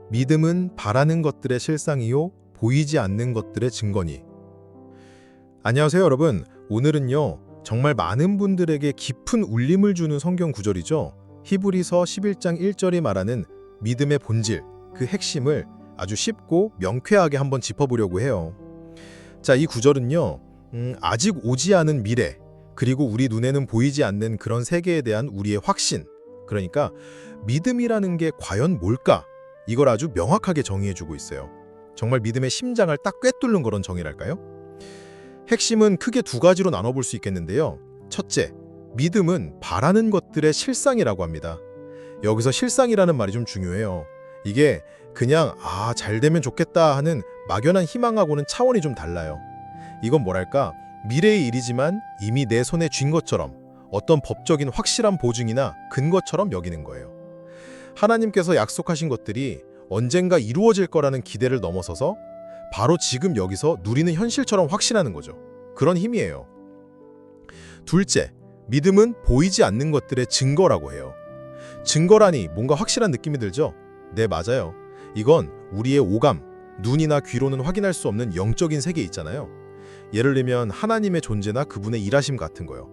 믿음은 바라는 것들의 실상이요, 보이지 않는 것들의 증거니. 안녕하세요, 여러분. 오늘은요, 정말 많은 분들에게 깊은 울림을 주는 성경 구절이죠. 히브리서 11장 1절이 말하는 믿음의 본질, 그 핵심을 아주 쉽고 명쾌하게 한번 짚어보려고 해요. 자, 이 구절은요, 아직 오지 않은 미래, 그리고 우리 눈에는 보이지 않는 그런 세계에 대한 우리의 확신, 그러니까 믿음이라는 게 과연 뭘까? 이걸 아주 명확하게 정의해주고 있어요. 정말 믿음의 심장을 딱 꿰뚫는 그런 정의랄까요? 핵심은 크게 두 가지로 나눠볼 수 있겠는데요. 첫째, 믿음은 바라는 것들의 실상이라고 합니다. 여기서 실상이라는 말이 좀 중요해요. 이게 그냥 잘 되면 좋겠다 하는 막연한 희망하고는 차원이 좀 달라요. 이건 뭐랄까, 미래의 일이지만 이미 내 손에 쥔 것처럼 어떤 법적인 확실한 보증이나 근거처럼 여기는 거예요. 하나님께서 약속하신 것들이 언젠가 이루어질 거라는 기대를 넘어서서 바로 지금 여기서 누리는 현실처럼 확신하는 거죠. 그런 힘이에요. 둘째, 믿음은 보이지 않는 것들의 증거라고 해요. 증거라니 뭔가 확실한 느낌이 들죠? 네, 맞아요. 이건 우리의 오감, 눈이나 귀로는 확인할 수 없는 영적인 세계 있잖아요. 예를 들면 하나님의 존재나 그분의 일하심 같은 거요.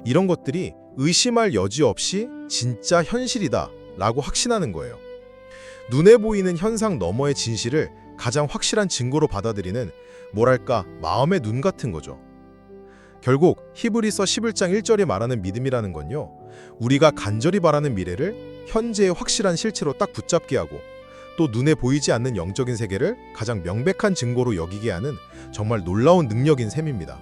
이런 것들이 의심할 여지 없이 진짜 현실이다 라고 확신하는 거예요. 눈에 보이는 현상 너머의 진실을 가장 확실한 증거로 받아들이는 뭐랄까 마음의 눈 같은 거죠. 결국 히브리서 11장 1절이 말하는 믿음이라는 건요, 우리가 간절히 바라는 미래를 현재의 확실한 실체로 딱 붙잡게 하고 또 눈에 보이지 않는 영적인 세계를 가장 명백한 증거로 여기게 하는 정말 놀라운 능력인 셈입니다.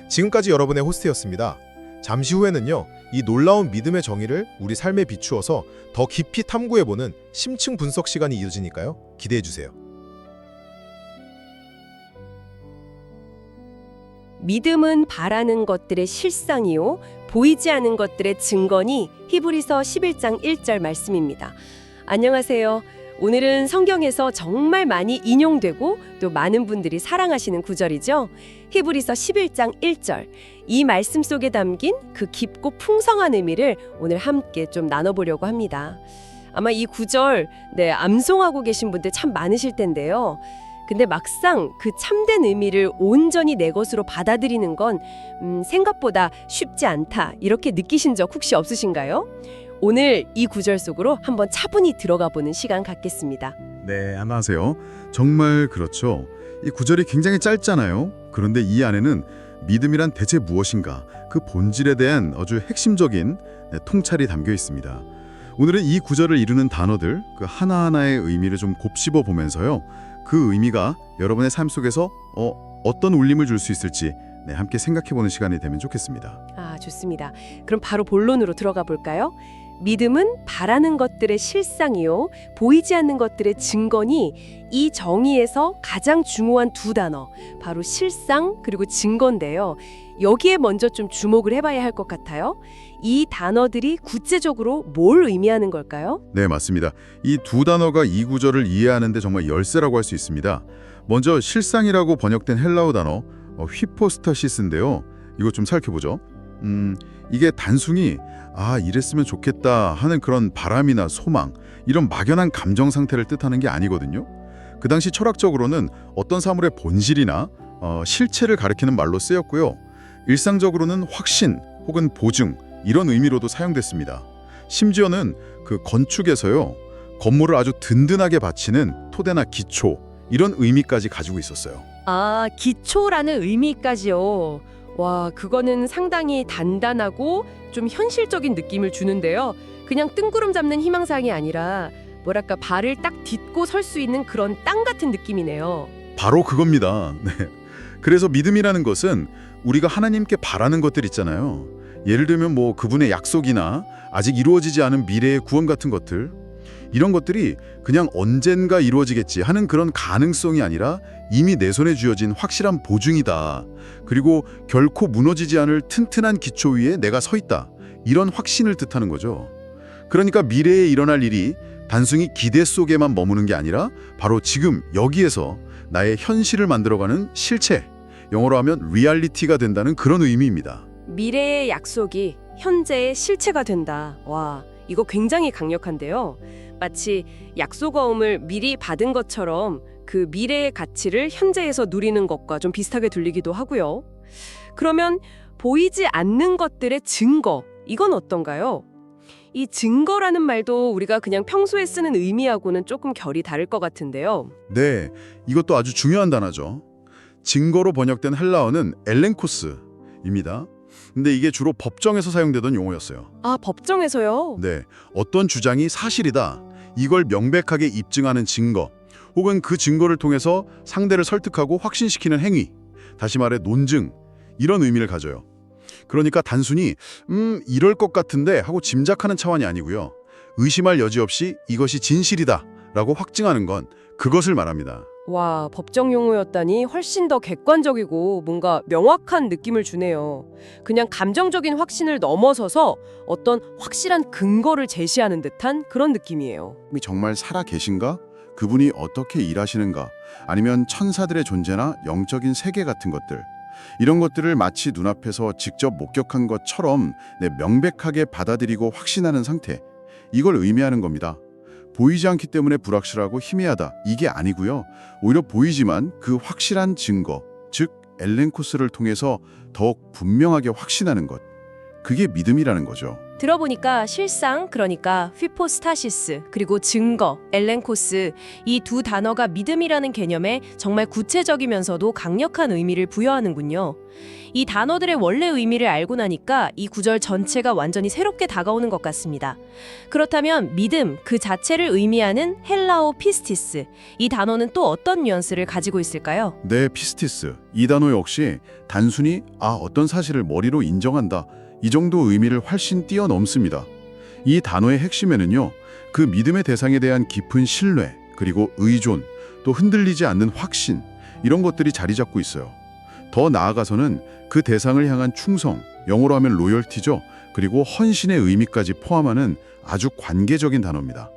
지금까지 여러분의 호스트였습니다. 잠시 후에는요, 이 놀라운 믿음의 정의를 우리 삶에 비추어서 더 깊이 탐구해보는 심층 분석 시간이 이어지니까요. 기대해주세요. 믿음은 바라는 것들의 실상이요, 보이지 않는 것들의 증거니 히브리서 11장 1절 말씀입니다. 안녕하세요. 오늘은 성경에서 정말 많이 인용되고 또 많은 분들이 사랑하시는 구절이죠. 히브리서 11장 1절. 이 말씀 속에 담긴 그 깊고 풍성한 의미를 오늘 함께 좀 나눠보려고 합니다. 아마 이 구절 암송하고 계신 분들 참 많으실 텐데요. 근데 막상 그 참된 의미를 온전히 내 것으로 받아들이는 건 생각보다 쉽지 않다, 이렇게 느끼신 적 혹시 없으신가요? 오늘 이 구절 속으로 한번 차분히 들어가 보는 시간 갖겠습니다. 네, 안녕하세요. 정말 그렇죠. 이 구절이 굉장히 짧잖아요. 그런데 이 안에는 믿음이란 대체 무엇인가, 그 본질에 대한 아주 핵심적인 통찰이 담겨 있습니다. 오늘은 이 구절을 이루는 단어들, 그 하나하나의 의미를 좀 곱씹어 보면서요, 그 의미가 여러분의 삶 속에서 어떤 울림을 줄 수 있을지 함께 생각해보는 시간이 되면 좋겠습니다. 좋습니다. 그럼 바로 본론으로 들어가 볼까요? 믿음은 바라는 것들의 실상이요, 보이지 않는 것들의 증거니, 이 정의에서 가장 중요한 두 단어, 바로 실상 그리고 증거인데요. 여기에 먼저 좀 주목을 해봐야 할 것 같아요. 이 단어들이 구체적으로 뭘 의미하는 걸까요? 네, 맞습니다. 이 두 단어가 이 구절을 이해하는 데 정말 열쇠라고 할 수 있습니다. 먼저 실상이라고 번역된 헬라어 단어 휘포스타시스인데요. 이거 좀 살펴보죠. 이게 단순히 이랬으면 좋겠다 하는 그런 바람이나 소망, 이런 막연한 감정 상태를 뜻하는 게 아니거든요. 그 당시 철학적으로는 어떤 사물의 본질이나 실체를 가리키는 말로 쓰였고요. 일상적으로는 확신 혹은 보증, 이런 의미로도 사용됐습니다. 심지어는 그 건축에서요, 건물을 아주 든든하게 받치는 토대나 기초, 이런 의미까지 가지고 있었어요. 기초라는 의미까지요. 와, 그거는 상당히 단단하고 좀 현실적인 느낌을 주는데요. 그냥 뜬구름 잡는 희망사항이 아니라 뭐랄까 발을 딱 딛고 설 수 있는 그런 땅 같은 느낌이네요. 바로 그겁니다. 네. 그래서 믿음이라는 것은 우리가 하나님께 바라는 것들 있잖아요. 예를 들면 그분의 약속이나 아직 이루어지지 않은 미래의 구원 같은 것들, 이런 것들이 그냥 언젠가 이루어지겠지 하는 그런 가능성이 아니라 이미 내 손에 쥐어진 확실한 보증이다. 그리고 결코 무너지지 않을 튼튼한 기초 위에 내가 서 있다. 이런 확신을 뜻하는 거죠. 그러니까 미래에 일어날 일이 단순히 기대 속에만 머무는 게 아니라 바로 지금 여기에서 나의 현실을 만들어가는 실체, 영어로 하면 리얼리티가 된다는 그런 의미입니다. 미래의 약속이 현재의 실체가 된다. 와, 이거 굉장히 강력한데요. 마치 약속어음을 미리 받은 것처럼 그 미래의 가치를 현재에서 누리는 것과 좀 비슷하게 들리기도 하고요. 그러면 보이지 않는 것들의 증거, 이건 어떤가요? 이 증거라는 말도 우리가 그냥 평소에 쓰는 의미하고는 조금 결이 다를 것 같은데요. 네, 이것도 아주 중요한 단어죠. 증거로 번역된 헬라어는 엘렌코스입니다. 근데 이게 주로 법정에서 사용되던 용어였어요. 아, 법정에서요? 네, 어떤 주장이 사실이다. 이걸 명백하게 입증하는 증거, 혹은 그 증거를 통해서 상대를 설득하고 확신시키는 행위, 다시 말해 논증, 이런 의미를 가져요. 그러니까 단순히 이럴 것 같은데 하고 짐작하는 차원이 아니고요. 의심할 여지 없이 이것이 진실이다 라고 확증하는 건 그것을 말합니다. 와, 법정 용어였다니 훨씬 더 객관적이고 뭔가 명확한 느낌을 주네요. 그냥 감정적인 확신을 넘어서서 어떤 확실한 근거를 제시하는 듯한 그런 느낌이에요. 정말 살아 계신가? 그분이 어떻게 일하시는가? 아니면 천사들의 존재나 영적인 세계 같은 것들. 이런 것들을 마치 눈앞에서 직접 목격한 것처럼 명백하게 받아들이고 확신하는 상태. 이걸 의미하는 겁니다. 보이지 않기 때문에 불확실하고 희미하다. 이게 아니고요. 오히려 보이지만 그 확실한 증거, 즉 엘렌코스를 통해서 더욱 분명하게 확신하는 것. 그게 믿음이라는 거죠. 들어보니까 실상, 그러니까 휘포스타시스, 그리고 증거, 엘렌코스, 이 두 단어가 믿음이라는 개념에 정말 구체적이면서도 강력한 의미를 부여하는군요. 이 단어들의 원래 의미를 알고 나니까 이 구절 전체가 완전히 새롭게 다가오는 것 같습니다. 그렇다면 믿음 그 자체를 의미하는 헬라어 피스티스, 이 단어는 또 어떤 뉘앙스를 가지고 있을까요? 네, 피스티스. 이 단어 역시 단순히 어떤 사실을 머리로 인정한다. 이 정도 의미를 훨씬 뛰어넘습니다. 이 단어의 핵심에는요, 그 믿음의 대상에 대한 깊은 신뢰, 그리고 의존, 또 흔들리지 않는 확신, 이런 것들이 자리 잡고 있어요. 더 나아가서는 그 대상을 향한 충성, 영어로 하면 로열티죠. 그리고 헌신의 의미까지 포함하는 아주 관계적인 단어입니다.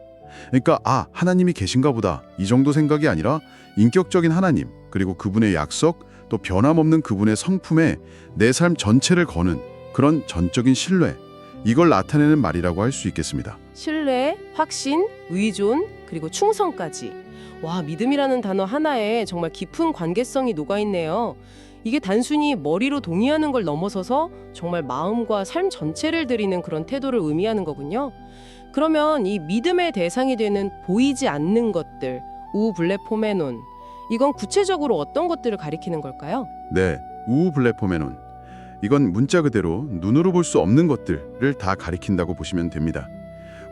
그러니까 하나님이 계신가 보다 이 정도 생각이 아니라 인격적인 하나님, 그리고 그분의 약속, 또 변함없는 그분의 성품에 내 삶 전체를 거는 그런 전적인 신뢰, 이걸 나타내는 말이라고 할 수 있겠습니다. 신뢰, 확신, 의존, 그리고 충성까지. 와, 믿음이라는 단어 하나에 정말 깊은 관계성이 녹아있네요. 이게 단순히 머리로 동의하는 걸 넘어서서 정말 마음과 삶 전체를 드리는 그런 태도를 의미하는 거군요. 그러면 이 믿음의 대상이 되는 보이지 않는 것들, 우블레포메논, 이건 구체적으로 어떤 것들을 가리키는 걸까요? 네, 우블레포메논. 이건 문자 그대로 눈으로 볼 수 없는 것들을 다 가리킨다고 보시면 됩니다.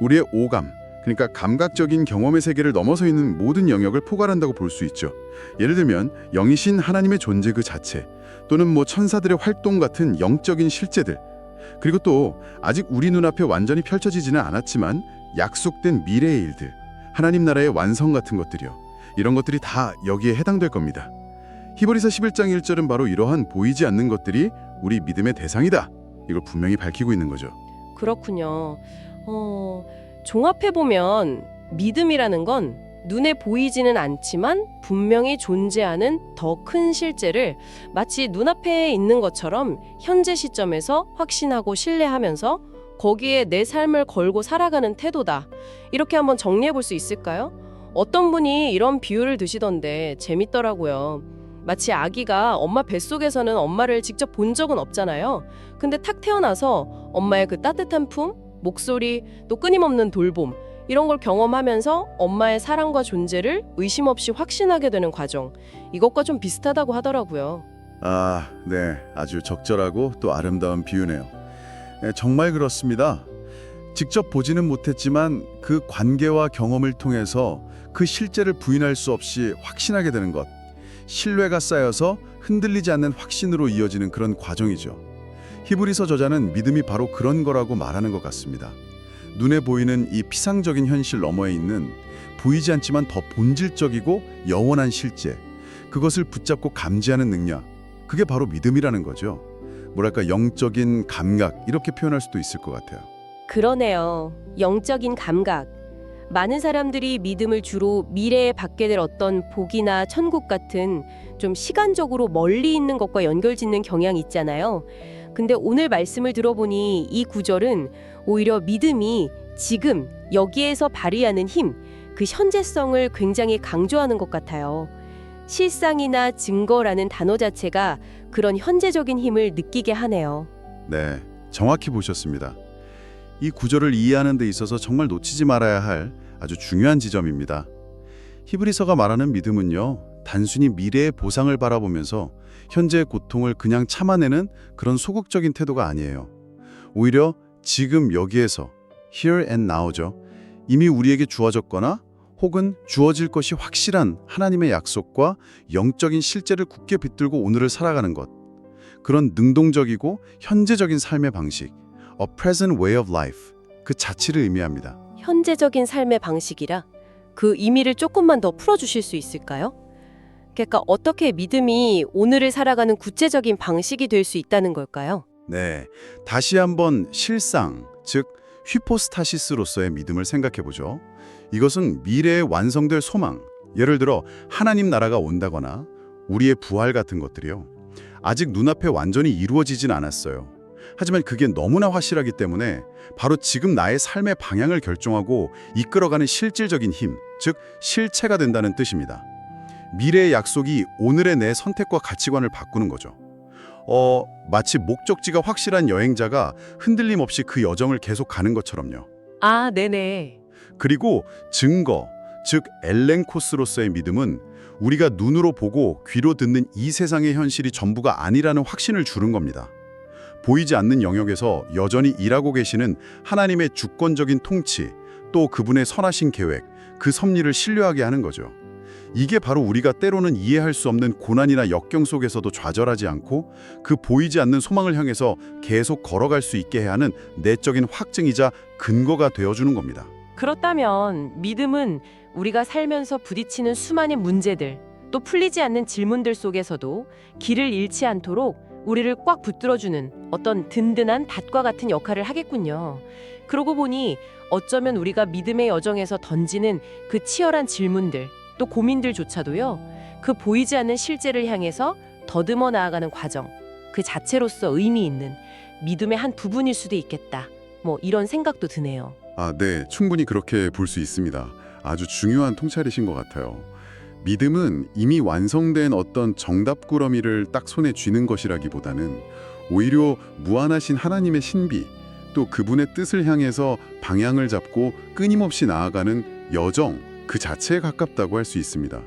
우리의 오감, 그러니까 감각적인 경험의 세계를 넘어서 있는 모든 영역을 포괄한다고 볼 수 있죠. 예를 들면 영이신 하나님의 존재 그 자체, 또는 천사들의 활동 같은 영적인 실제들, 그리고 또 아직 우리 눈앞에 완전히 펼쳐지지는 않았지만 약속된 미래의 일들, 하나님 나라의 완성 같은 것들이요. 이런 것들이 다 여기에 해당될 겁니다. 히브리서 11장 1절은 바로 이러한 보이지 않는 것들이 우리 믿음의 대상이다. 이걸 분명히 밝히고 있는 거죠. 그렇군요. 종합해보면 믿음이라는 건 눈에 보이지는 않지만 분명히 존재하는 더 큰 실제를 마치 눈앞에 있는 것처럼 현재 시점에서 확신하고 신뢰하면서 거기에 내 삶을 걸고 살아가는 태도다. 이렇게 한번 정리해볼 수 있을까요? 어떤 분이 이런 비유를 드시던데 재밌더라고요. 마치 아기가 엄마 뱃속에서는 엄마를 직접 본 적은 없잖아요. 근데 탁 태어나서 엄마의 그 따뜻한 품, 목소리, 또 끊임없는 돌봄, 이런 걸 경험하면서 엄마의 사랑과 존재를 의심 없이 확신하게 되는 과정, 이것과 좀 비슷하다고 하더라고요. 네. 아주 적절하고 또 아름다운 비유네요. 정말 그렇습니다. 직접 보지는 못했지만 그 관계와 경험을 통해서 그 실제를 부인할 수 없이 확신하게 되는 것. 신뢰가 쌓여서 흔들리지 않는 확신으로 이어지는 그런 과정이죠. 히브리서 저자는 믿음이 바로 그런 거라고 말하는 것 같습니다. 눈에 보이는 이 피상적인 현실 너머에 있는 보이지 않지만 더 본질적이고 영원한 실제, 그것을 붙잡고 감지하는 능력, 그게 바로 믿음이라는 거죠. 뭐랄까 영적인 감각, 이렇게 표현할 수도 있을 것 같아요. 그러네요. 영적인 감각. 많은 사람들이 믿음을 주로 미래에 받게 될 어떤 복이나 천국 같은 좀 시간적으로 멀리 있는 것과 연결짓는 경향이 있잖아요. 근데 오늘 말씀을 들어보니 이 구절은 오히려 믿음이 지금 여기에서 발휘하는 힘, 그 현재성을 굉장히 강조하는 것 같아요. 실상이나 증거라는 단어 자체가 그런 현재적인 힘을 느끼게 하네요. 네, 정확히 보셨습니다. 이 구절을 이해하는 데 있어서 정말 놓치지 말아야 할 아주 중요한 지점입니다. 히브리서가 말하는 믿음은요, 단순히 미래의 보상을 바라보면서 현재의 고통을 그냥 참아내는 그런 소극적인 태도가 아니에요. 오히려 지금 여기에서 here and now죠. 이미 우리에게 주어졌거나 혹은 주어질 것이 확실한 하나님의 약속과 영적인 실제를 굳게 붙들고 오늘을 살아가는 것. 그런 능동적이고 현재적인 삶의 방식, a present way of life, 그 자체를 의미합니다. 현재적인 삶의 방식이라 그 의미를 조금만 더 풀어주실 수 있을까요? 그러니까 어떻게 믿음이 오늘을 살아가는 구체적인 방식이 될 수 있다는 걸까요? 네, 다시 한번 실상, 즉 휘포스타시스로서의 믿음을 생각해보죠. 이것은 미래에 완성될 소망, 예를 들어 하나님 나라가 온다거나 우리의 부활 같은 것들이요. 아직 눈앞에 완전히 이루어지진 않았어요. 하지만 그게 너무나 확실하기 때문에 바로 지금 나의 삶의 방향을 결정하고 이끌어가는 실질적인 힘, 즉 실체가 된다는 뜻입니다. 미래의 약속이 오늘의 내 선택과 가치관을 바꾸는 거죠. 마치 목적지가 확실한 여행자가 흔들림 없이 그 여정을 계속 가는 것처럼요. 아, 네네. 그리고 증거, 즉 엘렌코스로서의 믿음은 우리가 눈으로 보고 귀로 듣는 이 세상의 현실이 전부가 아니라는 확신을 주는 겁니다. 보이지 않는 영역에서 여전히 일하고 계시는 하나님의 주권적인 통치, 또 그분의 선하신 계획, 그 섭리를 신뢰하게 하는 거죠. 이게 바로 우리가 때로는 이해할 수 없는 고난이나 역경 속에서도 좌절하지 않고 그 보이지 않는 소망을 향해서 계속 걸어갈 수 있게 해야 하는 내적인 확증이자 근거가 되어주는 겁니다. 그렇다면 믿음은 우리가 살면서 부딪히는 수많은 문제들, 또 풀리지 않는 질문들 속에서도 길을 잃지 않도록 우리를 꽉 붙들어주는 어떤 든든한 닷과 같은 역할을 하겠군요. 그러고 보니 어쩌면 우리가 믿음의 여정에서 던지는 그 치열한 질문들, 또 고민들조차도요, 그 보이지 않는 실제를 향해서 더듬어 나아가는 과정, 그 자체로서 의미 있는 믿음의 한 부분일 수도 있겠다. 뭐 이런 생각도 드네요. 네, 충분히 그렇게 볼 수 있습니다. 아주 중요한 통찰이신 것 같아요. 믿음은 이미 완성된 어떤 정답꾸러미를 딱 손에 쥐는 것이라기보다는 오히려 무한하신 하나님의 신비, 또 그분의 뜻을 향해서 방향을 잡고 끊임없이 나아가는 여정, 그 자체에 가깝다고 할 수 있습니다.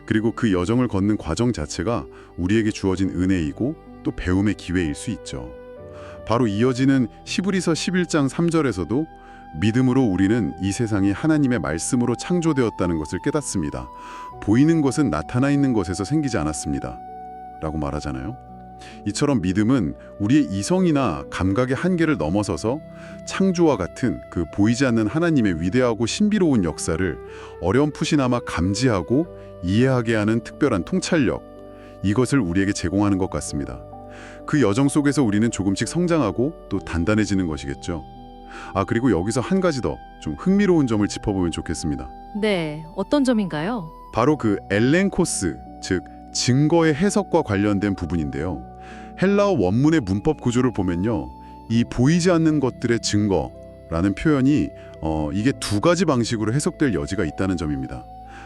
그리고 그 여정을 걷는 과정 자체가 우리에게 주어진 은혜이고 또 배움의 기회일 수 있죠. 바로 이어지는 히브리서 11장 3절에서도 믿음으로 우리는 이 세상이 하나님의 말씀으로 창조되었다는 것을 깨닫습니다. 보이는 것은 나타나 있는 것에서 생기지 않았습니다. 라고 말하잖아요. 이처럼 믿음은 우리의 이성이나 감각의 한계를 넘어서서 창조와 같은 그 보이지 않는 하나님의 위대하고 신비로운 역사를 어렴풋이나마 감지하고 이해하게 하는 특별한 통찰력, 이것을 우리에게 제공하는 것 같습니다. 그 여정 속에서 우리는 조금씩 성장하고 또 단단해지는 것이겠죠. 그리고 여기서 한 가지 더 좀 흥미로운 점을 짚어보면 좋겠습니다. 네, 어떤 점인가요? 바로 그 엘렌코스, 즉 증거의 해석과 관련된 부분인데요. 헬라어 원문의 문법 구조를 보면요, 이 보이지 않는 것들의 증거라는 표현이 이게 두 가지 방식으로 해석될 여지가 있다는 점입니다.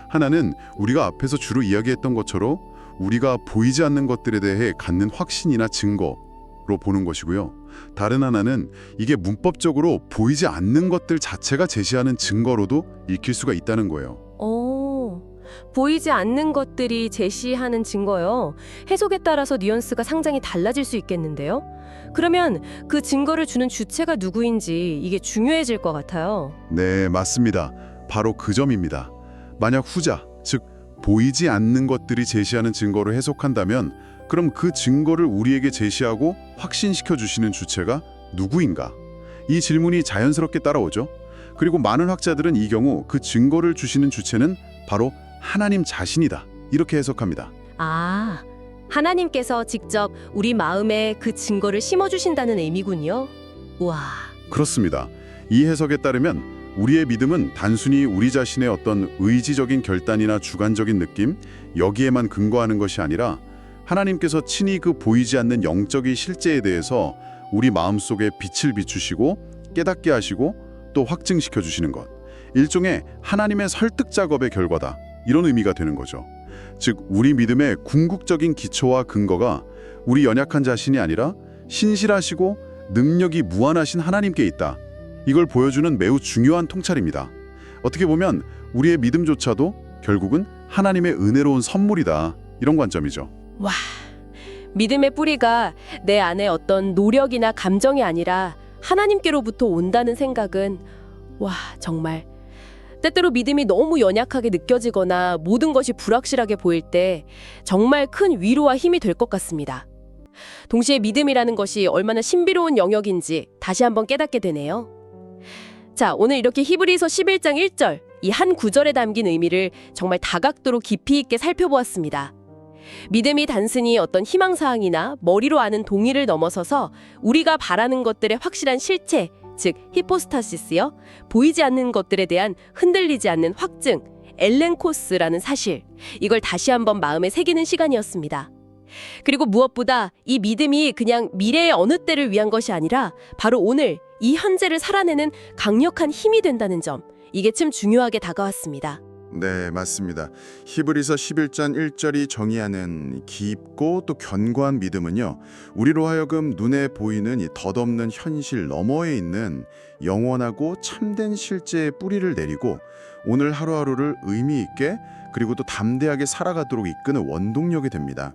하나는 우리가 앞에서 주로 이야기했던 것처럼 우리가 보이지 않는 것들에 대해 갖는 확신이나 증거로 보는 것이고요. 다른 하나는 이게 문법적으로 보이지 않는 것들 자체가 제시하는 증거로도 읽힐 수가 있다는 거예요. 보이지 않는 것들이 제시하는 증거요. 해석에 따라서 뉘앙스가 상당히 달라질 수 있겠는데요. 그러면 그 증거를 주는 주체가 누구인지 이게 중요해질 것 같아요. 네, 맞습니다. 바로 그 점입니다. 만약 후자, 즉 보이지 않는 것들이 제시하는 증거로 해석한다면 그럼 그 증거를 우리에게 제시하고 확신시켜 주시는 주체가 누구인가? 이 질문이 자연스럽게 따라오죠. 그리고 많은 학자들은 이 경우 그 증거를 주시는 주체는 바로 하나님 자신이다, 이렇게 해석합니다. 하나님께서 직접 우리 마음에 그 증거를 심어주신다는 의미군요. 우와. 그렇습니다. 이 해석에 따르면 우리의 믿음은 단순히 우리 자신의 어떤 의지적인 결단이나 주관적인 느낌, 여기에만 근거하는 것이 아니라 하나님께서 친히 그 보이지 않는 영적인 실제에 대해서 우리 마음속에 빛을 비추시고 깨닫게 하시고 또 확증시켜 주시는 것. 일종의 하나님의 설득 작업의 결과다. 이런 의미가 되는 거죠. 즉 우리 믿음의 궁극적인 기초와 근거가 우리 연약한 자신이 아니라 신실하시고 능력이 무한하신 하나님께 있다. 이걸 보여주는 매우 중요한 통찰입니다. 어떻게 보면 우리의 믿음조차도 결국은 하나님의 은혜로운 선물이다. 이런 관점이죠. 와, 믿음의 뿌리가 내 안에 어떤 노력이나 감정이 아니라 하나님께로부터 온다는 생각은 와, 정말 때때로 믿음이 너무 연약하게 느껴지거나 모든 것이 불확실하게 보일 때 정말 큰 위로와 힘이 될 것 같습니다. 동시에 믿음이라는 것이 얼마나 신비로운 영역인지 다시 한번 깨닫게 되네요. 자, 오늘 이렇게 히브리서 11장 1절 이 한 구절에 담긴 의미를 정말 다각도로 깊이 있게 살펴보았습니다. 믿음이 단순히 어떤 희망사항이나 머리로 아는 동의를 넘어서서 우리가 바라는 것들의 확실한 실체, 즉 히포스타시스요, 보이지 않는 것들에 대한 흔들리지 않는 확증, 엘렌코스라는 사실, 이걸 다시 한번 마음에 새기는 시간이었습니다. 그리고 무엇보다 이 믿음이 그냥 미래의 어느 때를 위한 것이 아니라 바로 오늘 이 현재를 살아내는 강력한 힘이 된다는 점, 이게 참 중요하게 다가왔습니다. 네, 맞습니다. 히브리서 11장 1절이 정의하는 깊고 또 견고한 믿음은요, 우리로 하여금 눈에 보이는 이 덧없는 현실 너머에 있는 영원하고 참된 실제의 뿌리를 내리고 오늘 하루하루를 의미 있게 그리고 또 담대하게 살아가도록 이끄는 원동력이 됩니다.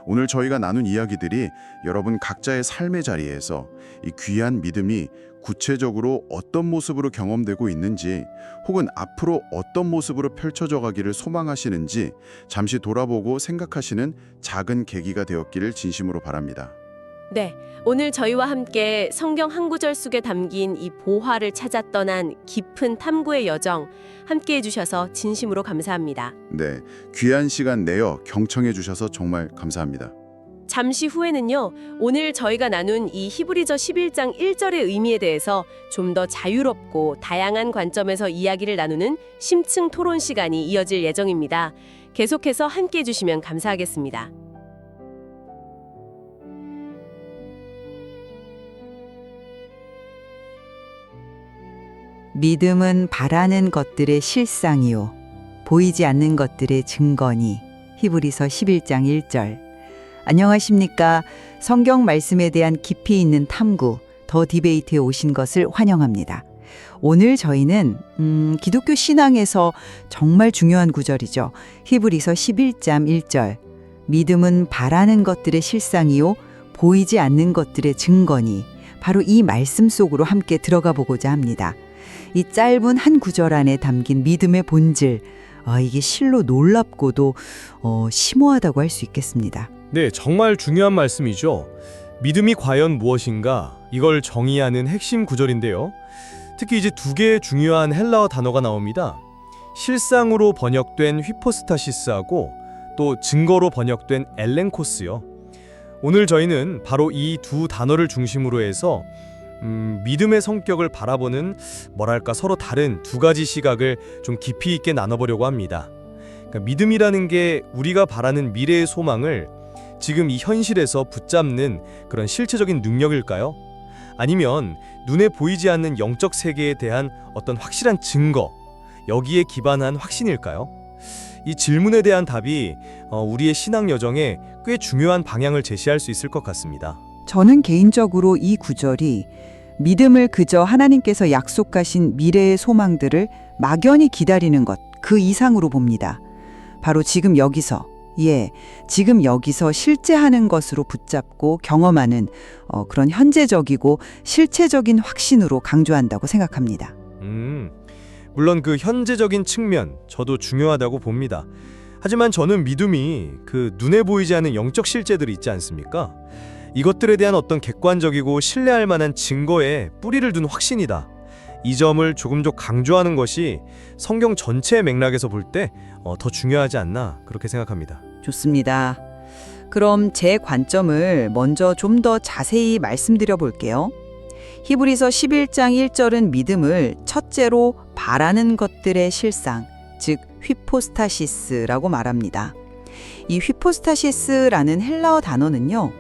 오늘 저희가 나눈 이야기들이 여러분 각자의 삶의 자리에서 이 귀한 믿음이 구체적으로 어떤 모습으로 경험되고 있는지 혹은 앞으로 어떤 모습으로 펼쳐져 가기를 소망하시는지 잠시 돌아보고 생각하시는 작은 계기가 되었기를 진심으로 바랍니다. 네, 오늘 저희와 함께 성경 한 구절 속에 담긴 이 보화를 찾아 떠난 깊은 탐구의 여정 함께 해주셔서 진심으로 감사합니다. 네, 귀한 시간 내어 경청해 주셔서 정말 감사합니다. 잠시 후에는요, 오늘 저희가 나눈 이 히브리서 11장 1절의 의미에 대해서 좀 더 자유롭고 다양한 관점에서 이야기를 나누는 심층 토론 시간이 이어질 예정입니다. 계속해서 함께 해주시면 감사하겠습니다. 믿음은 바라는 것들의 실상이요 보이지 않는 것들의 증거니. 히브리서 11장 1절. 안녕하십니까? 성경 말씀에 대한 깊이 있는 탐구, 더 디베이트에 오신 것을 환영합니다. 오늘 저희는 기독교 신앙에서 정말 중요한 구절이죠. 히브리서 11장 1절. 믿음은 바라는 것들의 실상이요 보이지 않는 것들의 증거니. 바로 이 말씀 속으로 함께 들어가 보고자 합니다. 이 짧은 한 구절 안에 담긴 믿음의 본질, 이게 실로 놀랍고도 심오하다고 할 수 있겠습니다. 네, 정말 중요한 말씀이죠. 믿음이 과연 무엇인가? 이걸 정의하는 핵심 구절인데요. 특히 이제 두 개의 중요한 헬라어 단어가 나옵니다. 실상으로 번역된 휘포스타시스하고 또 증거로 번역된 엘렌코스요. 오늘 저희는 바로 이 두 단어를 중심으로 해서 믿음의 성격을 바라보는 뭐랄까 서로 다른 두 가지 시각을 좀 깊이 있게 나눠보려고 합니다. 그러니까 믿음이라는 게 우리가 바라는 미래의 소망을 지금 이 현실에서 붙잡는 그런 실체적인 능력일까요? 아니면 눈에 보이지 않는 영적 세계에 대한 어떤 확실한 증거, 여기에 기반한 확신일까요? 이 질문에 대한 답이 우리의 신앙 여정에 꽤 중요한 방향을 제시할 수 있을 것 같습니다. 저는 개인적으로 이 구절이 믿음을 그저 하나님께서 약속하신 미래의 소망들을 막연히 기다리는 것, 그 이상으로 봅니다. 바로 지금 여기서, 지금 여기서 실제하는 것으로 붙잡고 경험하는 그런 현재적이고 실체적인 확신으로 강조한다고 생각합니다. 물론 그 현재적인 측면, 저도 중요하다고 봅니다. 하지만 저는 믿음이 그 눈에 보이지 않는 영적 실제들이 있지 않습니까? 이것들에 대한 어떤 객관적이고 신뢰할 만한 증거에 뿌리를 둔 확신이다. 이 점을 조금 더 강조하는 것이 성경 전체의 맥락에서 볼 때 더 중요하지 않나 그렇게 생각합니다. 좋습니다. 그럼 제 관점을 먼저 좀 더 자세히 말씀드려 볼게요. 히브리서 11장 1절은 믿음을 첫째로 바라는 것들의 실상, 즉 휘포스타시스라고 말합니다. 이 휘포스타시스라는 헬라어 단어는요,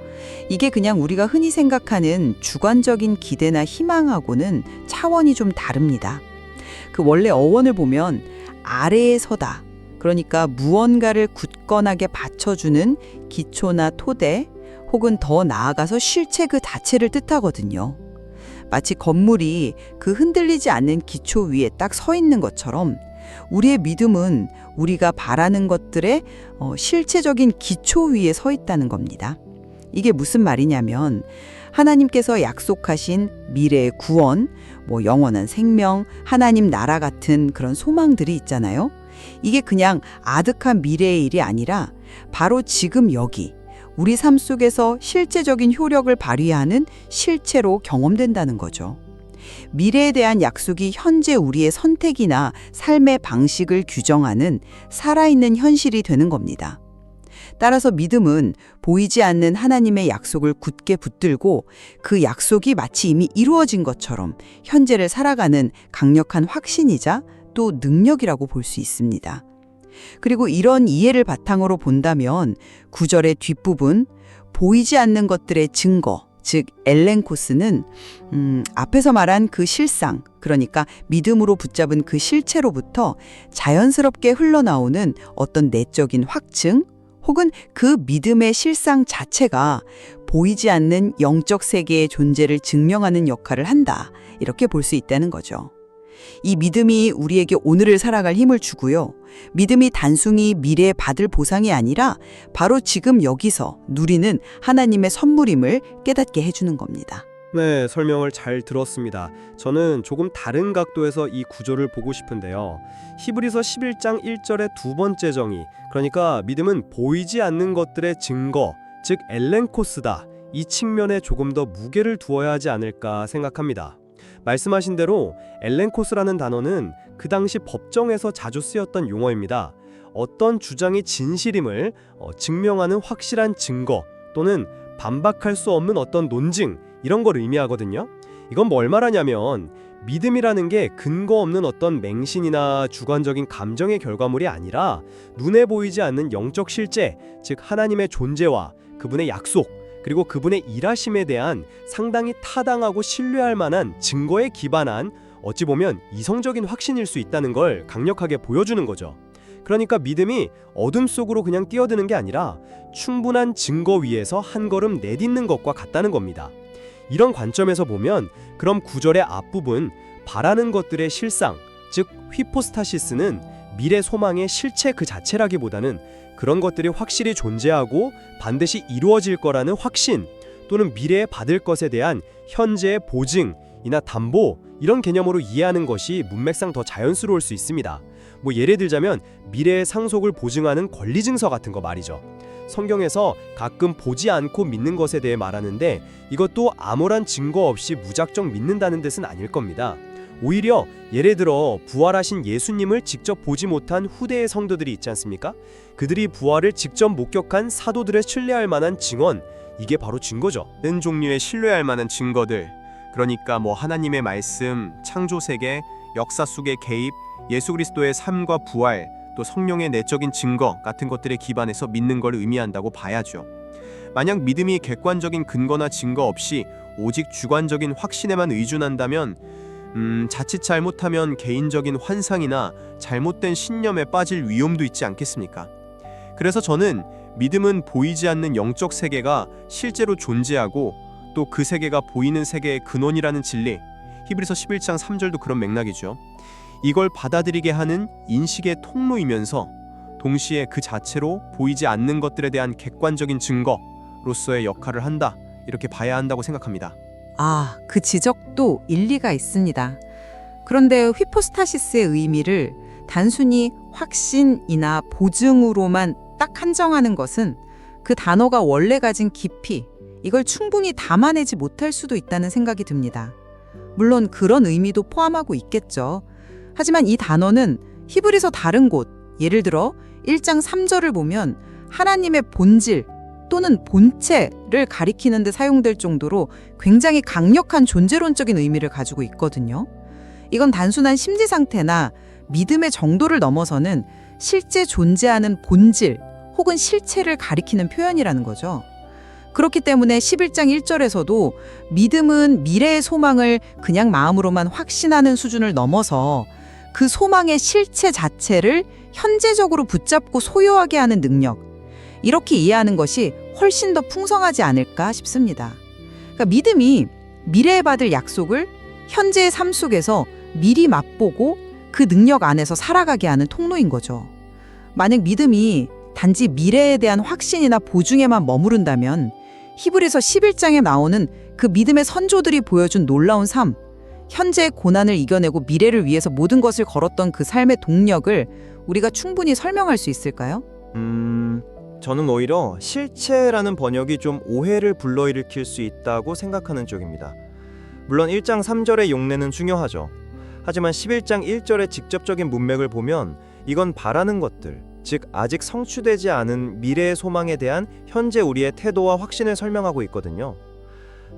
이게 그냥 우리가 흔히 생각하는 주관적인 기대나 희망하고는 차원이 좀 다릅니다. 그 원래 어원을 보면 아래에 서다, 그러니까 무언가를 굳건하게 받쳐주는 기초나 토대, 혹은 더 나아가서 실체 그 자체를 뜻하거든요. 마치 건물이 그 흔들리지 않는 기초 위에 딱 서 있는 것처럼 우리의 믿음은 우리가 바라는 것들의 실체적인 기초 위에 서 있다는 겁니다. 이게 무슨 말이냐면 하나님께서 약속하신 미래의 구원, 영원한 생명, 하나님 나라 같은 그런 소망들이 있잖아요. 이게 그냥 아득한 미래의 일이 아니라 바로 지금 여기 우리 삶 속에서 실제적인 효력을 발휘하는 실체로 경험된다는 거죠. 미래에 대한 약속이 현재 우리의 선택이나 삶의 방식을 규정하는 살아있는 현실이 되는 겁니다. 따라서 믿음은 보이지 않는 하나님의 약속을 굳게 붙들고 그 약속이 마치 이미 이루어진 것처럼 현재를 살아가는 강력한 확신이자 또 능력이라고 볼 수 있습니다. 그리고 이런 이해를 바탕으로 본다면 구절의 뒷부분 보이지 않는 것들의 증거, 즉 엘렌코스는 앞에서 말한 그 실상, 그러니까 믿음으로 붙잡은 그 실체로부터 자연스럽게 흘러나오는 어떤 내적인 확증 혹은 그 믿음의 실상 자체가 보이지 않는 영적 세계의 존재를 증명하는 역할을 한다. 이렇게 볼 수 있다는 거죠. 이 믿음이 우리에게 오늘을 살아갈 힘을 주고요. 믿음이 단순히 미래에 받을 보상이 아니라 바로 지금 여기서 누리는 하나님의 선물임을 깨닫게 해주는 겁니다. 네, 설명을 잘 들었습니다. 저는 조금 다른 각도에서 이 구조를 보고 싶은데요. 히브리서 11장 1절의 두 번째 정의, 그러니까 믿음은 보이지 않는 것들의 증거, 즉 엘렌코스다. 이 측면에 조금 더 무게를 두어야 하지 않을까 생각합니다. 말씀하신 대로 엘렌코스라는 단어는 그 당시 법정에서 자주 쓰였던 용어입니다. 어떤 주장이 진실임을 증명하는 확실한 증거 또는 반박할 수 없는 어떤 논증, 이런 걸 의미하거든요. 이건 뭘 말하냐면 믿음이라는 게 근거 없는 어떤 맹신이나 주관적인 감정의 결과물이 아니라 눈에 보이지 않는 영적 실제, 즉 하나님의 존재와 그분의 약속, 그리고 그분의 일하심에 대한 상당히 타당하고 신뢰할 만한 증거에 기반한 어찌 보면 이성적인 확신일 수 있다는 걸 강력하게 보여주는 거죠. 그러니까 믿음이 어둠 속으로 그냥 뛰어드는 게 아니라 충분한 증거 위에서 한 걸음 내딛는 것과 같다는 겁니다. 이런 관점에서 보면 그럼 구절의 앞부분 바라는 것들의 실상, 즉 휘포스타시스는 미래 소망의 실체 그 자체라기보다는 그런 것들이 확실히 존재하고 반드시 이루어질 거라는 확신 또는 미래에 받을 것에 대한 현재의 보증이나 담보, 이런 개념으로 이해하는 것이 문맥상 더 자연스러울 수 있습니다. 예를 들자면 미래의 상속을 보증하는 권리증서 같은 거 말이죠. 성경에서 가끔 보지 않고 믿는 것에 대해 말하는데 이것도 아무런 증거 없이 무작정 믿는다는 뜻은 아닐 겁니다. 오히려 예를 들어 부활하신 예수님을 직접 보지 못한 후대의 성도들이 있지 않습니까? 그들이 부활을 직접 목격한 사도들의 신뢰할 만한 증언, 이게 바로 증거죠. 는 종류의 신뢰할 만한 증거들, 그러니까 하나님의 말씀, 창조세계, 역사 속의 개입, 예수 그리스도의 삶과 부활, 또 성령의 내적인 증거 같은 것들에 기반해서 믿는 걸 의미한다고 봐야죠. 만약 믿음이 객관적인 근거나 증거 없이 오직 주관적인 확신에만 의존한다면 자칫 잘못하면 개인적인 환상이나 잘못된 신념에 빠질 위험도 있지 않겠습니까? 그래서 저는 믿음은 보이지 않는 영적 세계가 실제로 존재하고 또 그 세계가 보이는 세계의 근원이라는 진리, 히브리서 11장 3절도 그런 맥락이죠. 이걸 받아들이게 하는 인식의 통로이면서 동시에 그 자체로 보이지 않는 것들에 대한 객관적인 증거로서의 역할을 한다, 이렇게 봐야 한다고 생각합니다. 그 지적도 일리가 있습니다. 그런데 휘포스타시스의 의미를 단순히 확신이나 보증으로만 딱 한정하는 것은 그 단어가 원래 가진 깊이, 이걸 충분히 담아내지 못할 수도 있다는 생각이 듭니다. 물론 그런 의미도 포함하고 있겠죠. 하지만 이 단어는 히브리서 다른 곳, 예를 들어 1장 3절을 보면 하나님의 본질 또는 본체를 가리키는 데 사용될 정도로 굉장히 강력한 존재론적인 의미를 가지고 있거든요. 이건 단순한 심리 상태나 믿음의 정도를 넘어서는 실제 존재하는 본질 혹은 실체를 가리키는 표현이라는 거죠. 그렇기 때문에 11장 1절에서도 믿음은 미래의 소망을 그냥 마음으로만 확신하는 수준을 넘어서 그 소망의 실체 자체를 현재적으로 붙잡고 소유하게 하는 능력, 이렇게 이해하는 것이 훨씬 더 풍성하지 않을까 싶습니다. 그러니까 믿음이 미래에 받을 약속을 현재의 삶 속에서 미리 맛보고 그 능력 안에서 살아가게 하는 통로인 거죠. 만약 믿음이 단지 미래에 대한 확신이나 보증에만 머무른다면 히브리서 11장에 나오는 그 믿음의 선조들이 보여준 놀라운 삶, 현재의 고난을 이겨내고 미래를 위해서 모든 것을 걸었던 그 삶의 동력을 우리가 충분히 설명할 수 있을까요? 저는 오히려 실체라는 번역이 좀 오해를 불러일으킬 수 있다고 생각하는 쪽입니다. 물론 1장 3절의 용례는 중요하죠. 하지만 11장 1절의 직접적인 문맥을 보면 이건 바라는 것들, 즉 아직 성취되지 않은 미래의 소망에 대한 현재 우리의 태도와 확신을 설명하고 있거든요.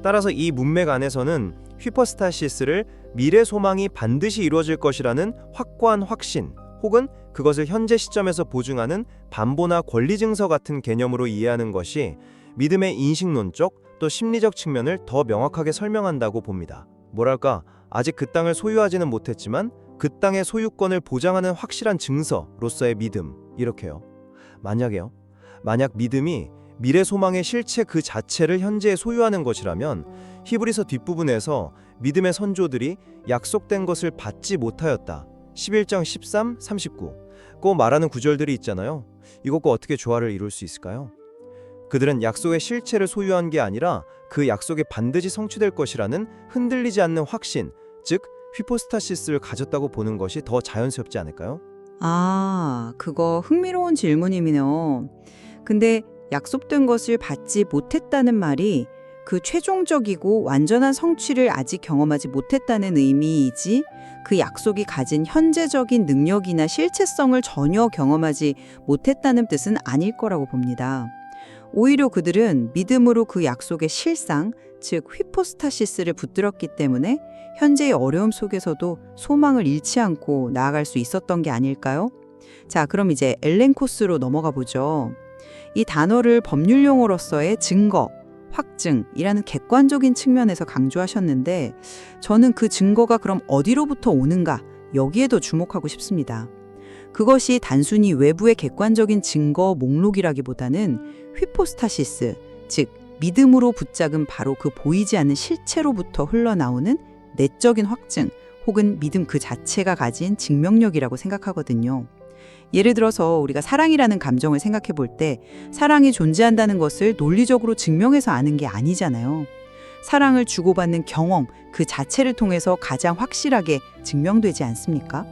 따라서 이 문맥 안에서는 휘퍼스타시스를 미래 소망이 반드시 이루어질 것이라는 확고한 확신 혹은 그것을 현재 시점에서 보증하는 반보나 권리 증서 같은 개념으로 이해하는 것이 믿음의 인식론적 또 심리적 측면을 더 명확하게 설명한다고 봅니다. 뭐랄까, 아직 그 땅을 소유하지는 못했지만 그 땅의 소유권을 보장하는 확실한 증서로서의 믿음, 이렇게요. 만약 믿음이 미래 소망의 실체 그 자체를 현재에 소유하는 것이라면 히브리서 뒷부분에서 믿음의 선조들이 약속된 것을 받지 못하였다. 11장 13, 39. 고 말하는 구절들이 있잖아요. 이것과 어떻게 조화를 이룰 수 있을까요? 그들은 약속의 실체를 소유한 게 아니라 그 약속이 반드시 성취될 것이라는 흔들리지 않는 확신, 즉 휘포스타시스를 가졌다고 보는 것이 더 자연스럽지 않을까요? 그거 흥미로운 질문이네요. 근데 약속된 것을 받지 못했다는 말이 그 최종적이고 완전한 성취를 아직 경험하지 못했다는 의미이지 그 약속이 가진 현재적인 능력이나 실체성을 전혀 경험하지 못했다는 뜻은 아닐 거라고 봅니다. 오히려 그들은 믿음으로 그 약속의 실상, 즉 휘포스타시스를 붙들었기 때문에 현재의 어려움 속에서도 소망을 잃지 않고 나아갈 수 있었던 게 아닐까요? 자, 그럼 이제 엘렌코스로 넘어가 보죠. 이 단어를 법률 용어로서의 증거, 확증이라는 객관적인 측면에서 강조하셨는데 저는 그 증거가 그럼 어디로부터 오는가 여기에도 주목하고 싶습니다. 그것이 단순히 외부의 객관적인 증거 목록이라기보다는 휘포스타시스, 즉 믿음으로 붙잡은 바로 그 보이지 않는 실체로부터 흘러나오는 내적인 확증 혹은 믿음 그 자체가 가진 증명력이라고 생각하거든요. 예를 들어서 우리가 사랑이라는 감정을 생각해 볼 때 사랑이 존재한다는 것을 논리적으로 증명해서 아는 게 아니잖아요. 사랑을 주고받는 경험 그 자체를 통해서 가장 확실하게 증명되지 않습니까?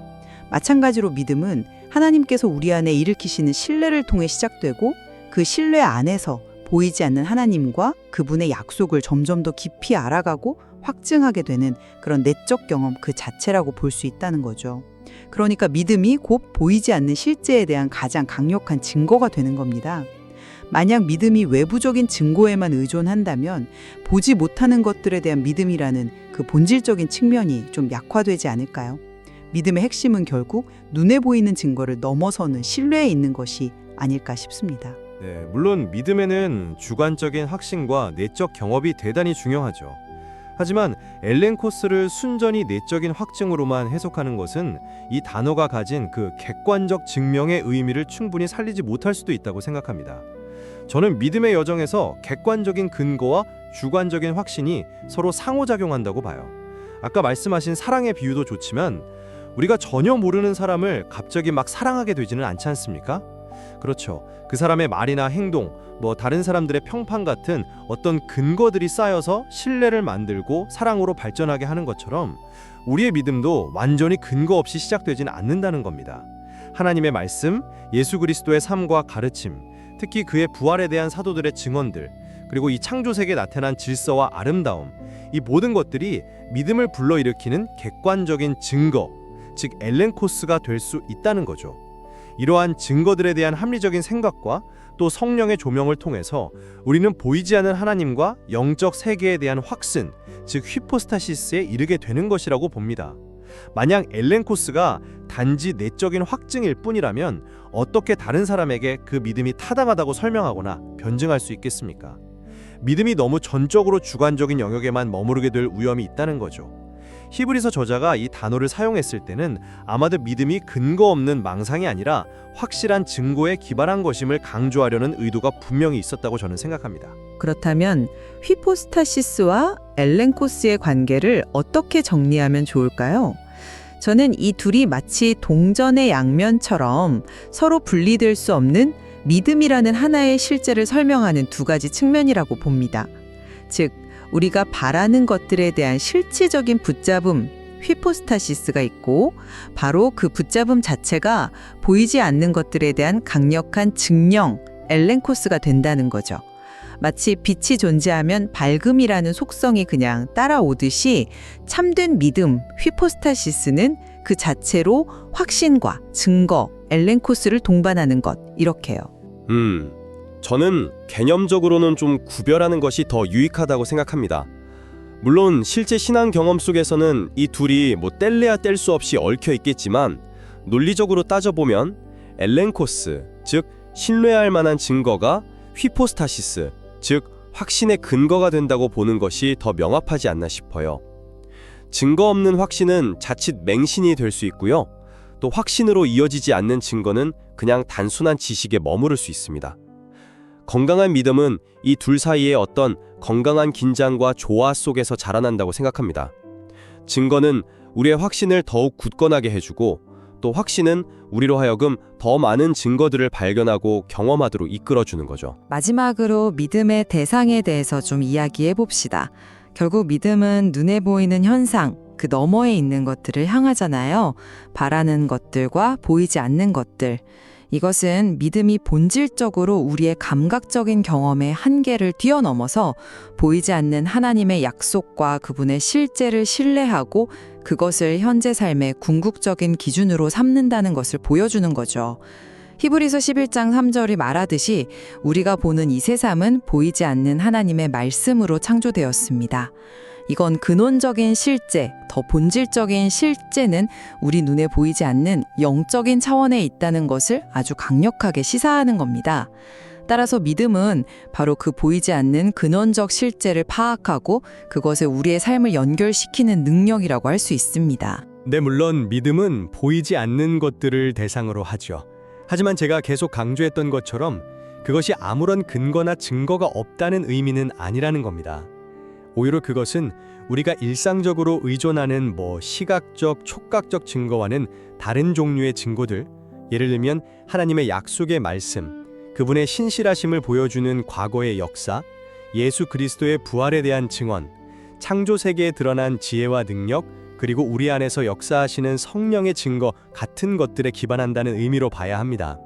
마찬가지로 믿음은 하나님께서 우리 안에 일으키시는 신뢰를 통해 시작되고 그 신뢰 안에서 보이지 않는 하나님과 그분의 약속을 점점 더 깊이 알아가고 확증하게 되는 그런 내적 경험 그 자체라고 볼 수 있다는 거죠. 그러니까 믿음이 곧 보이지 않는 실제에 대한 가장 강력한 증거가 되는 겁니다. 만약 믿음이 외부적인 증거에만 의존한다면 보지 못하는 것들에 대한 믿음이라는 그 본질적인 측면이 좀 약화되지 않을까요? 믿음의 핵심은 결국 눈에 보이는 증거를 넘어서는 신뢰에 있는 것이 아닐까 싶습니다. 네, 물론 믿음에는 주관적인 확신과 내적 경험이 대단히 중요하죠. 하지만 엘렌코스를 순전히 내적인 확증으로만 해석하는 것은 이 단어가 가진 그 객관적 증명의 의미를 충분히 살리지 못할 수도 있다고 생각합니다. 저는 믿음의 여정에서 객관적인 근거와 주관적인 확신이 서로 상호작용한다고 봐요. 아까 말씀하신 사랑의 비유도 좋지만 우리가 전혀 모르는 사람을 갑자기 막 사랑하게 되지는 않지 않습니까? 그렇죠. 그 사람의 말이나 행동, 다른 사람들의 평판 같은 어떤 근거들이 쌓여서 신뢰를 만들고 사랑으로 발전하게 하는 것처럼 우리의 믿음도 완전히 근거 없이 시작되지는 않는다는 겁니다. 하나님의 말씀, 예수 그리스도의 삶과 가르침, 특히 그의 부활에 대한 사도들의 증언들, 그리고 이 창조세계에 나타난 질서와 아름다움, 이 모든 것들이 믿음을 불러일으키는 객관적인 증거, 즉 엘렌코스가 될 수 있다는 거죠. 이러한 증거들에 대한 합리적인 생각과 또 성령의 조명을 통해서 우리는 보이지 않는 하나님과 영적 세계에 대한 확신, 즉 휘포스타시스에 이르게 되는 것이라고 봅니다. 만약 엘렌코스가 단지 내적인 확증일 뿐이라면 어떻게 다른 사람에게 그 믿음이 타당하다고 설명하거나 변증할 수 있겠습니까? 믿음이 너무 전적으로 주관적인 영역에만 머무르게 될 위험이 있다는 거죠. 히브리서 저자가 이 단어를 사용했을 때는 아마도 믿음이 근거 없는 망상이 아니라 확실한 증거에 기반한 것임을 강조하려는 의도가 분명히 있었다고 저는 생각합니다. 그렇다면 휘포스타시스와 엘렌코스의 관계를 어떻게 정리하면 좋을까요? 저는 이 둘이 마치 동전의 양면처럼 서로 분리될 수 없는 믿음이라는 하나의 실제를 설명하는 두 가지 측면이라고 봅니다. 즉, 우리가 바라는 것들에 대한 실질적인 붙잡음, 휘포스타시스가 있고 바로 그 붙잡음 자체가 보이지 않는 것들에 대한 강력한 증명, 엘렌코스가 된다는 거죠. 마치 빛이 존재하면 밝음이라는 속성이 그냥 따라오듯이 참된 믿음, 휘포스타시스는 그 자체로 확신과 증거, 엘렌코스를 동반하는 것, 이렇게요. 저는 개념적으로는 좀 구별하는 것이 더 유익하다고 생각합니다. 물론 실제 신앙 경험 속에서는 이 둘이 뗄래야 뗄 수 없이 얽혀 있겠지만 논리적으로 따져보면 엘렌코스, 즉 신뢰할 만한 증거가 휘포스타시스, 즉 확신의 근거가 된다고 보는 것이 더 명확하지 않나 싶어요. 증거 없는 확신은 자칫 맹신이 될 수 있고요. 또 확신으로 이어지지 않는 증거는 그냥 단순한 지식에 머무를 수 있습니다. 건강한 믿음은 이 둘 사이의 어떤 건강한 긴장과 조화 속에서 자라난다고 생각합니다. 증거는 우리의 확신을 더욱 굳건하게 해주고 또 확신은 우리로 하여금 더 많은 증거들을 발견하고 경험하도록 이끌어주는 거죠. 마지막으로 믿음의 대상에 대해서 좀 이야기해 봅시다. 결국 믿음은 눈에 보이는 현상, 그 너머에 있는 것들을 향하잖아요. 바라는 것들과 보이지 않는 것들. 이것은 믿음이 본질적으로 우리의 감각적인 경험의 한계를 뛰어넘어서 보이지 않는 하나님의 약속과 그분의 실제를 신뢰하고 그것을 현재 삶의 궁극적인 기준으로 삼는다는 것을 보여주는 거죠. 히브리서 11장 3절이 말하듯이 우리가 보는 이 세상은 보이지 않는 하나님의 말씀으로 창조되었습니다. 이건 근원적인 실제, 더 본질적인 실제는 우리 눈에 보이지 않는 영적인 차원에 있다는 것을 아주 강력하게 시사하는 겁니다. 따라서 믿음은 바로 그 보이지 않는 근원적 실제를 파악하고 그것에 우리의 삶을 연결시키는 능력이라고 할 수 있습니다. 네, 물론 믿음은 보이지 않는 것들을 대상으로 하죠. 하지만 제가 계속 강조했던 것처럼 그것이 아무런 근거나 증거가 없다는 의미는 아니라는 겁니다. 오히려 그것은 우리가 일상적으로 의존하는 시각적, 촉각적 증거와는 다른 종류의 증거들, 예를 들면 하나님의 약속의 말씀, 그분의 신실하심을 보여주는 과거의 역사, 예수 그리스도의 부활에 대한 증언, 창조 세계에 드러난 지혜와 능력, 그리고 우리 안에서 역사하시는 성령의 증거 같은 것들에 기반한다는 의미로 봐야 합니다.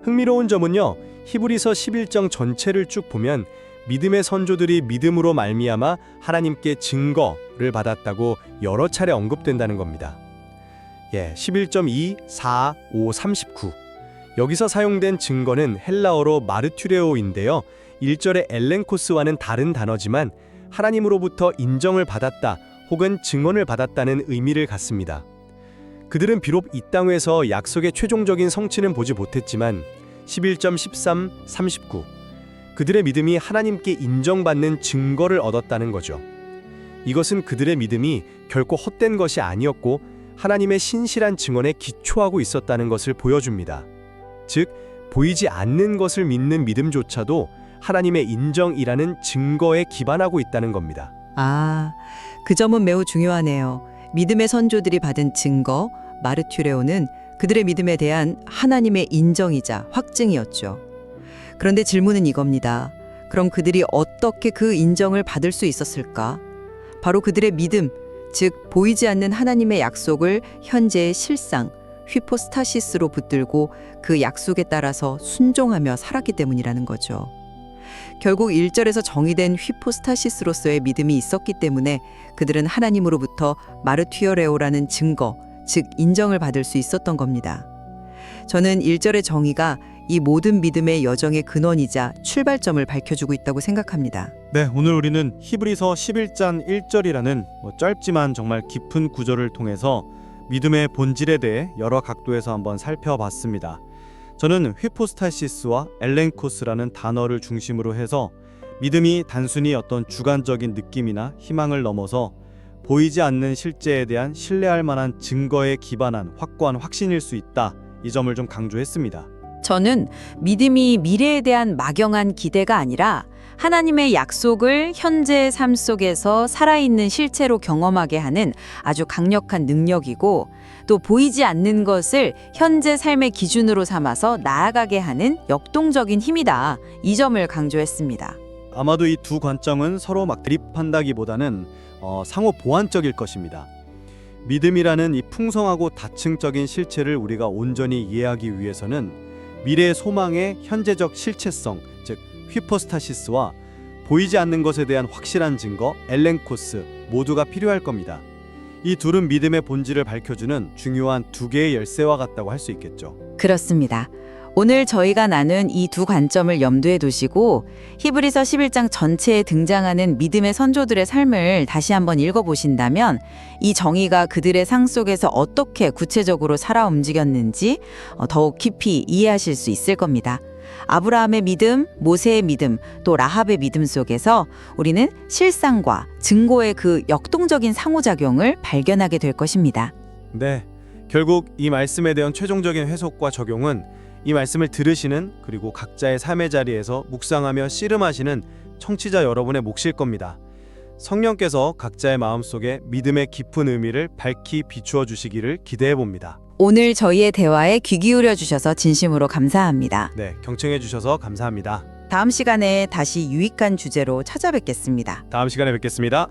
흥미로운 점은요, 히브리서 11장 전체를 쭉 보면 믿음의 선조들이 믿음으로 말미암아 하나님께 증거를 받았다고 여러 차례 언급된다는 겁니다. 11.2, 4, 5, 39 여기서 사용된 증거는 헬라어로 마르투레오인데요. 1절의 엘렌코스와는 다른 단어지만 하나님으로부터 인정을 받았다 혹은 증언을 받았다는 의미를 갖습니다. 그들은 비록 이 땅에서 약속의 최종적인 성취는 보지 못했지만 11.13, 39 그들의 믿음이 하나님께 인정받는 증거를 얻었다는 거죠. 이것은 그들의 믿음이 결코 헛된 것이 아니었고 하나님의 신실한 증언에 기초하고 있었다는 것을 보여줍니다. 즉, 보이지 않는 것을 믿는 믿음조차도 하나님의 인정이라는 증거에 기반하고 있다는 겁니다. 그 점은 매우 중요하네요. 믿음의 선조들이 받은 증거, 마르투레오는 그들의 믿음에 대한 하나님의 인정이자 확증이었죠. 그런데 질문은 이겁니다. 그럼 그들이 어떻게 그 인정을 받을 수 있었을까? 바로 그들의 믿음, 즉 보이지 않는 하나님의 약속을 현재의 실상, 휘포스타시스로 붙들고 그 약속에 따라서 순종하며 살았기 때문이라는 거죠. 결국 1절에서 정의된 휘포스타시스로서의 믿음이 있었기 때문에 그들은 하나님으로부터 마르투레오라는 증거, 즉 인정을 받을 수 있었던 겁니다. 저는 1절의 정의가 이 모든 믿음의 여정의 근원이자 출발점을 밝혀주고 있다고 생각합니다. 네, 오늘 우리는 히브리서 11장 1절이라는 짧지만 정말 깊은 구절을 통해서 믿음의 본질에 대해 여러 각도에서 한번 살펴봤습니다. 저는 휘포스타시스와 엘렌코스라는 단어를 중심으로 해서 믿음이 단순히 어떤 주관적인 느낌이나 희망을 넘어서 보이지 않는 실제에 대한 신뢰할 만한 증거에 기반한 확고한 확신일 수 있다. 이 점을 좀 강조했습니다. 저는 믿음이 미래에 대한 막연한 기대가 아니라 하나님의 약속을 현재의 삶 속에서 살아있는 실체로 경험하게 하는 아주 강력한 능력이고, 또 보이지 않는 것을 현재 삶의 기준으로 삼아서 나아가게 하는 역동적인 힘이다. 이 점을 강조했습니다. 아마도 이 두 관점은 서로 막 대립한다기보다는 상호 보완적일 것입니다. 믿음이라는 이 풍성하고 다층적인 실체를 우리가 온전히 이해하기 위해서는 미래의 소망의 현재적 실체성, 즉 휘포스타시스와 보이지 않는 것에 대한 확실한 증거, 엘렌코스 모두가 필요할 겁니다. 이 둘은 믿음의 본질을 밝혀주는 중요한 두 개의 열쇠와 같다고 할 수 있겠죠. 그렇습니다. 오늘 저희가 나눈 이 두 관점을 염두에 두시고 히브리서 11장 전체에 등장하는 믿음의 선조들의 삶을 다시 한번 읽어보신다면 이 정의가 그들의 상 속에서 어떻게 구체적으로 살아 움직였는지 더욱 깊이 이해하실 수 있을 겁니다. 아브라함의 믿음, 모세의 믿음, 또 라합의 믿음 속에서 우리는 실상과 증거의 그 역동적인 상호작용을 발견하게 될 것입니다. 네, 결국 이 말씀에 대한 최종적인 해석과 적용은 이 말씀을 들으시는, 그리고 각자의 삶의 자리에서 묵상하며 씨름하시는 청취자 여러분의 몫일 겁니다. 성령께서 각자의 마음속에 믿음의 깊은 의미를 밝히 비추어 주시기를 기대해 봅니다. 오늘 저희의 대화에 귀 기울여 주셔서 진심으로 감사합니다. 네, 경청해 주셔서 감사합니다. 다음 시간에 다시 유익한 주제로 찾아뵙겠습니다. 다음 시간에 뵙겠습니다.